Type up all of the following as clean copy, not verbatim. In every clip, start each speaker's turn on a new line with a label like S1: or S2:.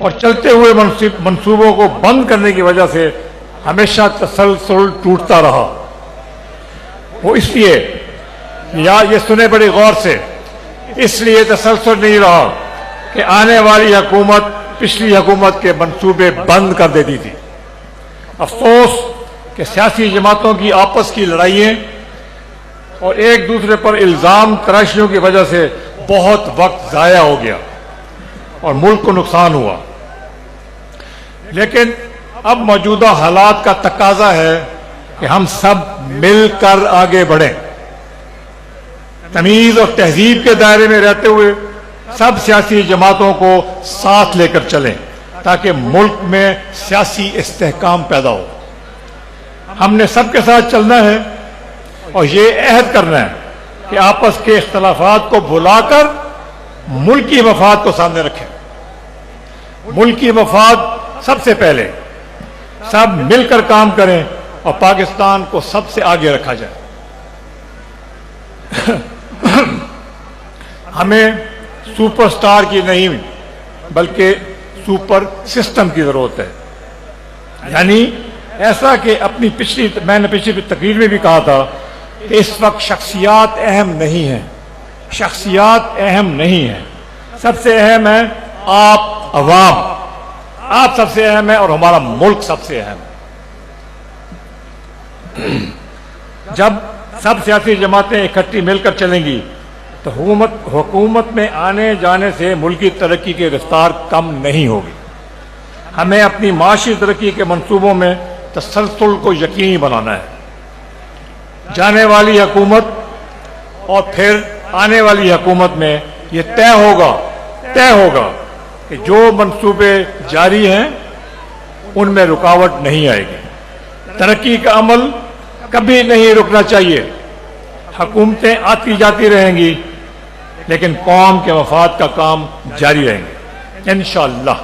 S1: اور چلتے ہوئے منصوبوں کو بند کرنے کی وجہ سے ہمیشہ تسلسل ٹوٹتا رہا۔ وہ اس لیے یہ سنے بڑی غور سے، اس لیے تسلسل نہیں رہا کہ آنے والی حکومت پچھلی حکومت کے منصوبے بند کر دیتی تھی۔ افسوس کہ سیاسی جماعتوں کی آپس کی لڑائیاں اور ایک دوسرے پر الزام تراشیوں کی وجہ سے بہت وقت ضائع ہو گیا اور ملک کو نقصان ہوا۔ لیکن اب موجودہ حالات کا تقاضا ہے کہ ہم سب مل کر آگے بڑھیں، تمیز اور تہذیب کے دائرے میں رہتے ہوئے سب سیاسی جماعتوں کو ساتھ لے کر چلیں تاکہ ملک میں سیاسی استحکام پیدا ہو۔ ہم نے سب کے ساتھ چلنا ہے اور یہ عہد کرنا ہے کہ آپس کے اختلافات کو بھلا کر ملکی مفاد کو سامنے رکھیں۔ ملکی مفاد سب سے پہلے، سب مل کر کام کریں اور پاکستان کو سب سے آگے رکھا جائے۔ ہمیں سپر سٹار کی نہیں بلکہ سپر سسٹم کی ضرورت ہے، یعنی ایسا کہ میں نے پچھلی تقریر میں بھی کہا تھا کہ اس وقت شخصیات اہم نہیں ہیں، شخصیات اہم نہیں ہیں، سب سے اہم ہے آپ عوام، آپ سب سے اہم ہے اور ہمارا ملک سب سے اہم ہے۔ جب سب سیاسی جماعتیں اکٹھی مل کر چلیں گی تو حکومت میں آنے جانے سے ملکی ترقی کی رفتار کم نہیں ہوگی۔ ہمیں اپنی معاشی ترقی کے منصوبوں میں تسلسل کو یقینی بنانا ہے۔ جانے والی حکومت اور پھر آنے والی حکومت میں یہ طے ہوگا کہ جو منصوبے جاری ہیں ان میں رکاوٹ نہیں آئے گی۔ ترقی کا عمل کبھی نہیں رکنا چاہیے۔ حکومتیں آتی جاتی رہیں گی لیکن قوم کے مفاد کا کام جاری رہیں گے انشاءاللہ۔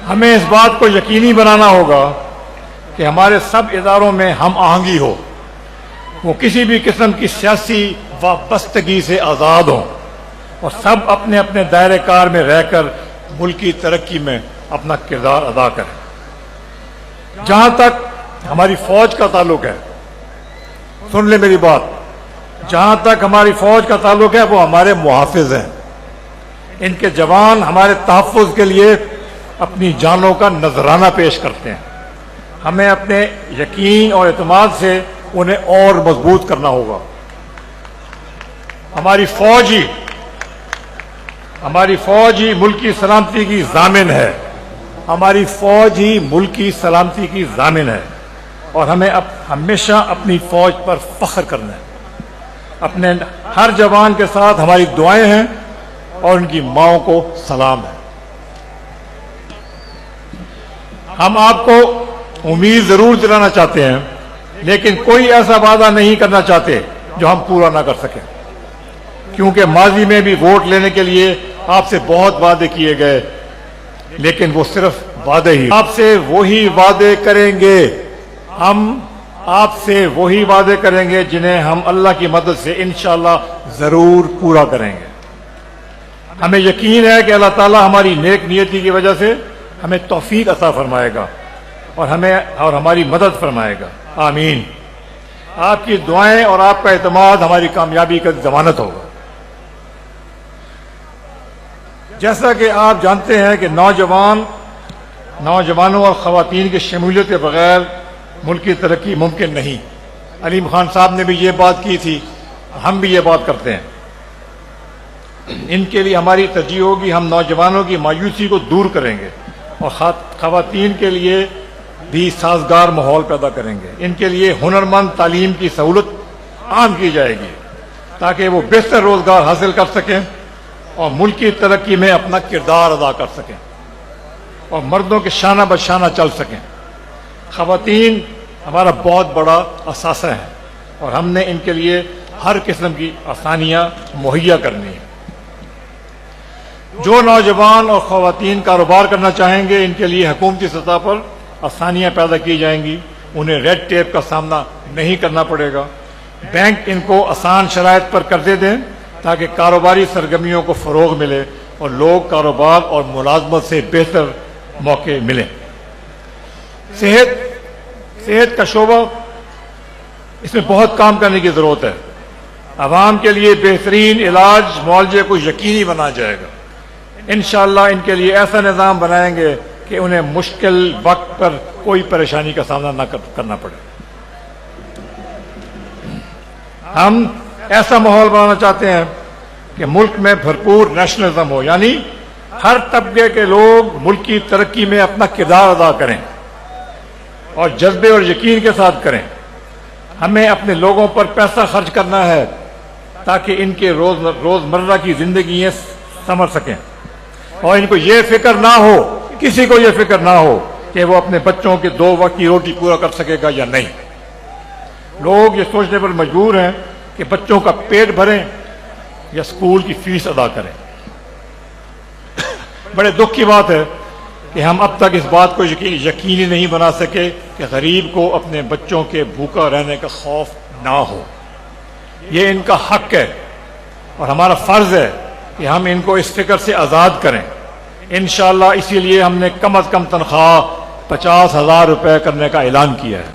S1: ہمیں اس بات کو یقینی بنانا ہوگا کہ ہمارے سب اداروں میں ہم آہنگی ہو، وہ کسی بھی قسم کی سیاسی وابستگی سے آزاد ہوں اور سب اپنے اپنے دائرہ کار میں رہ کر ملکی ترقی میں اپنا کردار ادا کریں۔ جہاں تک ہماری فوج کا تعلق ہے، سن لیں میری بات، جہاں تک ہماری فوج کا تعلق ہے وہ ہمارے محافظ ہیں۔ ان کے جوان ہمارے تحفظ کے لیے اپنی جانوں کا نذرانہ پیش کرتے ہیں۔ ہمیں اپنے یقین اور اعتماد سے انہیں اور مضبوط کرنا ہوگا۔ ہماری فوج ہی ملکی سلامتی کی ضامن ہے، ہماری فوج ہی ملکی سلامتی کی ضامن ہے اور ہمیں ہمیشہ اپنی فوج پر فخر کرنا ہے۔ اپنے ہر جوان کے ساتھ ہماری دعائیں ہیں اور ان کی ماؤں کو سلام ہے۔ ہم آپ کو امید ضرور دلانا چاہتے ہیں لیکن کوئی ایسا وعدہ نہیں کرنا چاہتے جو ہم پورا نہ کر سکیں، کیونکہ ماضی میں بھی ووٹ لینے کے لیے آپ سے بہت وعدے کیے گئے لیکن وہ صرف وعدے ہی۔ آپ سے وہی وعدے کریں گے، ہم آپ سے وہی وعدے کریں گے جنہیں ہم اللہ کی مدد سے انشاءاللہ ضرور پورا کریں گے۔ ہمیں یقین ہے کہ اللہ تعالی ہماری نیک نیتی کی وجہ سے ہمیں توفیق عطا فرمائے گا اور ہماری مدد فرمائے گا، آمین۔ آپ کی دعائیں اور آپ کا اعتماد ہماری کامیابی کا ضمانت ہوگا۔ جیسا کہ آپ جانتے ہیں کہ نوجوانوں اور خواتین کی شمولیت کے بغیر ملک کی ترقی ممکن نہیں۔ علیم خان صاحب نے بھی یہ بات کی تھی، ہم بھی یہ بات کرتے ہیں۔ ان کے لیے ہماری ترجیح ہوگی ہم نوجوانوں کی مایوسی کو دور کریں گے اور خواتین کے لیے بھی سازگار ماحول پیدا کریں گے۔ ان کے لیے ہنرمند تعلیم کی سہولت عام کی جائے گی تاکہ وہ بہتر روزگار حاصل کر سکیں اور ملکی ترقی میں اپنا کردار ادا کر سکیں اور مردوں کے شانہ بشانہ چل سکیں۔ خواتین ہمارا بہت بڑا اثاثہ ہے اور ہم نے ان کے لیے ہر قسم کی آسانیاں مہیا کرنی ہیں۔ جو نوجوان اور خواتین کاروبار کرنا چاہیں گے ان کے لیے حکومتی سطح پر آسانیاں پیدا کی جائیں گی، انہیں ریڈ ٹیپ کا سامنا نہیں کرنا پڑے گا۔ بینک ان کو آسان شرائط پر قرضے دیں تاکہ کاروباری سرگرمیوں کو فروغ ملے اور لوگ کاروبار اور ملازمت سے بہتر موقع ملیں۔ صحت کا شعبہ، اس میں بہت کام کرنے کی ضرورت ہے۔ عوام کے لیے بہترین علاج معالجے کو یقینی بنایا جائے گا۔ انشاءاللہ ان کے لیے ایسا نظام بنائیں گے کہ انہیں مشکل وقت پر کوئی پریشانی کا سامنا نہ کرنا پڑے۔ ہم ایسا ماحول بنانا چاہتے ہیں کہ ملک میں بھرپور نیشنلزم ہو، یعنی ہر طبقے کے لوگ ملک کی ترقی میں اپنا کردار ادا کریں اور جذبے اور یقین کے ساتھ کریں۔ ہمیں اپنے لوگوں پر پیسہ خرچ کرنا ہے تاکہ ان کے روزمرہ کی زندگیاں سنور سکیں، اور ان کو یہ فکر نہ ہو، کسی کو یہ فکر نہ ہو کہ وہ اپنے بچوں کے 2 وقت کی روٹی پورا کر سکے گا یا نہیں۔ لوگ یہ سوچنے پر مجبور ہیں کہ بچوں کا پیٹ بھریں یا اسکول کی فیس ادا کریں۔ بڑے دکھ کی بات ہے کہ ہم اب تک اس بات کو یقینی نہیں بنا سکے کہ غریب کو اپنے بچوں کے بھوکا رہنے کا خوف نہ ہو۔ یہ ان کا حق ہے اور ہمارا فرض ہے کہ ہم ان کو اس فکر سے آزاد کریں۔ انشاءاللہ اسی لیے ہم نے کم از کم تنخواہ 50,000 روپے کرنے کا اعلان کیا ہے۔